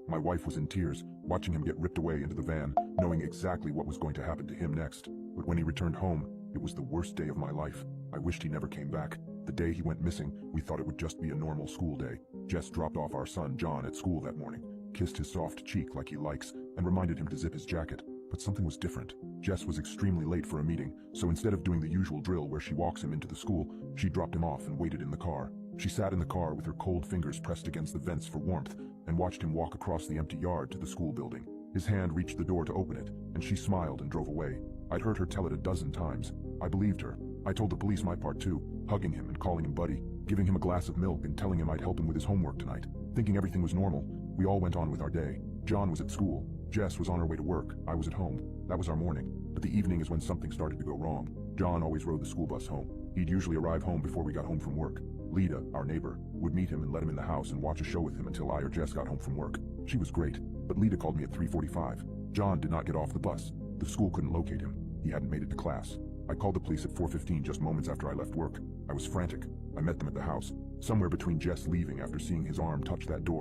My wife was in tears, watching him get ripped away into the van, knowing exactly what was going to happen to him next. But when he returned home, it was the worst day of my life. I wished he never came back. The day he went missing, we thought it would just be a normal school day. Jess dropped off our son John at school that morning, kissed his soft cheek like he likes, and reminded him to zip his jacket. But something was different. Jess was extremely late for a meeting, so instead of doing the usual drill where she walks him into the school, she dropped him off and waited in the car. She sat in the car with her cold fingers pressed against the vents for warmth, and watched him walk across the empty yard to the school building. His hand reached the door to open it, and she smiled and drove away. I'd heard her tell it a dozen times. I believed her. I told the police my part too, hugging him and calling him buddy, giving him a glass of milk and telling him I'd help him with his homework tonight. Thinking everything was normal, we all went on with our day. John was at school. Jess was on her way to work. I was at home. That was our morning. But the evening is when something started to go wrong. John always rode the school bus home. He'd usually arrive home before we got home from work. Lida, our neighbor, would meet him and let him in the house and watch a show with him until I or Jess got home from work. She was great, but Lida called me at 3:45. John did not get off the bus. The school couldn't locate him. He hadn't made it to class. I called the police at 4:15 just moments after I left work. I was frantic. I met them at the house, somewhere between Jess leaving after seeing his arm touch that door